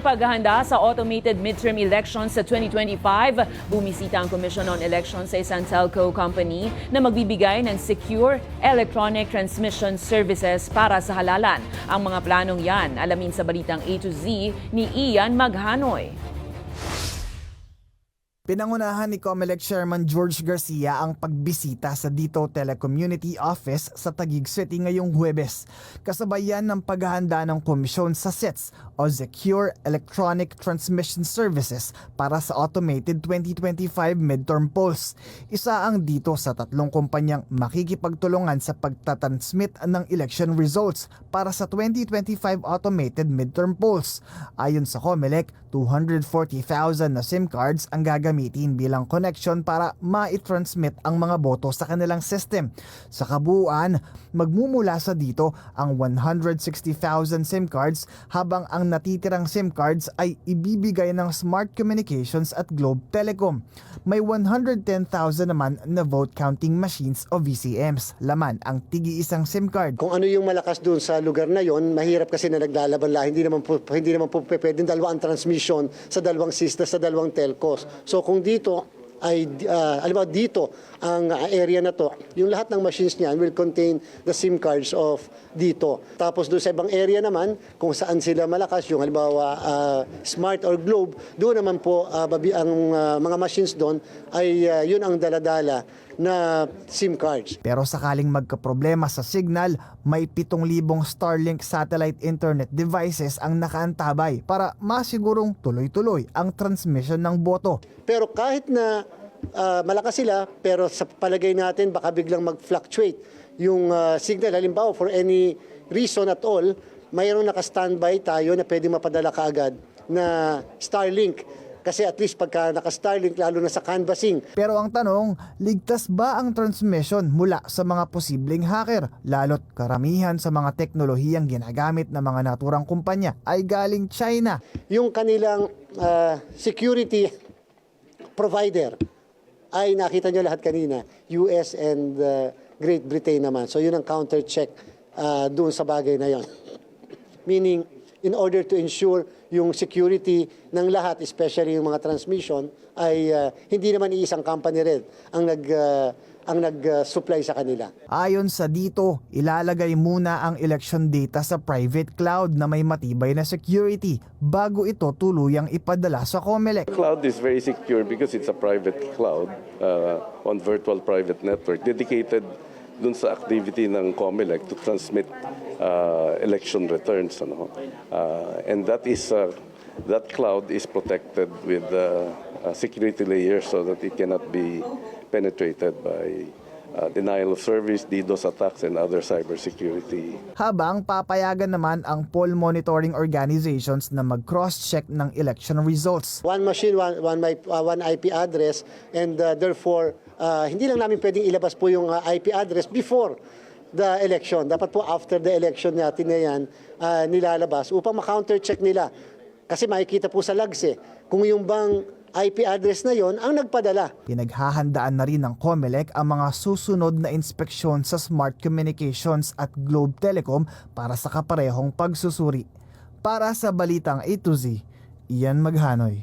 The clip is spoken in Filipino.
paghahanda sa automated midterm elections sa 2025, bumisita ang Commission on Elections sa isang telco company na magbibigay ng secure electronic transmission services para sa halalan. Ang mga planong yan, alamin sa balitang A to Z ni Ian Maghanoy. Pinangunahan ni COMELEC Chairman George Garcia ang pagbisita sa Dito Telecommunity Office sa Taguig City ngayong Huwebes. Kasabay yan ng paghahanda ng komisyon sa SETS o Secure Electronic Transmission Services para sa automated 2025 midterm polls. Isa ang dito sa tatlong kumpanyang makikipagtulungan sa pagtatransmit ng election results para sa 2025 automated midterm polls. Ayon sa COMELEC, 240,000 na SIM cards ang gagamitin bilang connection para ma-transmit ang mga boto sa kanilang system. Sa kabuuan, magmumula sa dito ang 160,000 SIM cards habang ang natitirang SIM cards ay ibibigay ng Smart Communications at Globe Telecom. May 110,000 naman na vote counting machines o VCMs. Laman ang tigi-isang SIM card. Kung ano yung malakas doon sa lugar na yon, mahirap kasi na naglalaban lang. Hindi naman po pwedeng dalawa ang transmission sa dalawang sisters, sa dalawang telcos. So kung dito ay alam mo dito ang area na to, yung lahat ng machines niyan will contain the SIM cards of dito. Tapos doon sa ibang area naman kung saan sila malakas, yung halimbawa Smart or Globe, doon naman po ang mga machines doon ay yun ang daladala na SIM cards. Pero sakaling magkaproblema sa signal, may 7,000 Starlink satellite internet devices ang nakaantabay para masigurong tuloy-tuloy ang transmission ng boto. Pero kahit na malakas sila, pero sa palagay natin baka biglang mag-fluctuate yung signal. Halimbawa, for any reason at all, mayroong naka-standby tayo na pwedeng mapadala kaagad na Starlink. Kasi at least pagka naka-Starlink, lalo na sa canvassing. Pero ang tanong, ligtas ba ang transmission mula sa mga posibleng hacker? Lalo't karamihan sa mga teknolohiyang ginagamit ng mga naturang kumpanya ay galing China. Yung kanilang security provider ay nakita nyo lahat kanina, US and Great Britain naman. So yun ang counter-check doon sa bagay na yon. Meaning, in order to ensure yung security ng lahat, especially yung mga transmission, ay hindi naman iisang company rin ang nag-supply sa kanila. Ayon sa dito, ilalagay muna ang election data sa private cloud na may matibay na security bago ito tuluyang ipadala sa COMELEC. Cloud is very secure because it's a private cloud on virtual private network dedicated dun sa activity ng COMELEC to transmit election returns. And that cloud is protected with security layers so that it cannot be penetrated by denial of service, DDoS attacks, and other cybersecurity. Habang papayagan naman ang poll monitoring organizations na mag-cross-check ng election results. One machine, one IP address, and therefore, hindi lang namin pwedeng ilabas po yung IP address before the election. Dapat po after the election natin na yan nilalabas upang ma-counter-check nila. Kasi makikita po sa logs kung yung bang IP address na yon ang nagpadala. Pinaghahandaan na rin ng COMELEC ang mga susunod na inspeksyon sa Smart Communications at Globe Telecom para sa kaparehong pagsusuri. Para sa Balitang A to Z, Ian Maghanoy.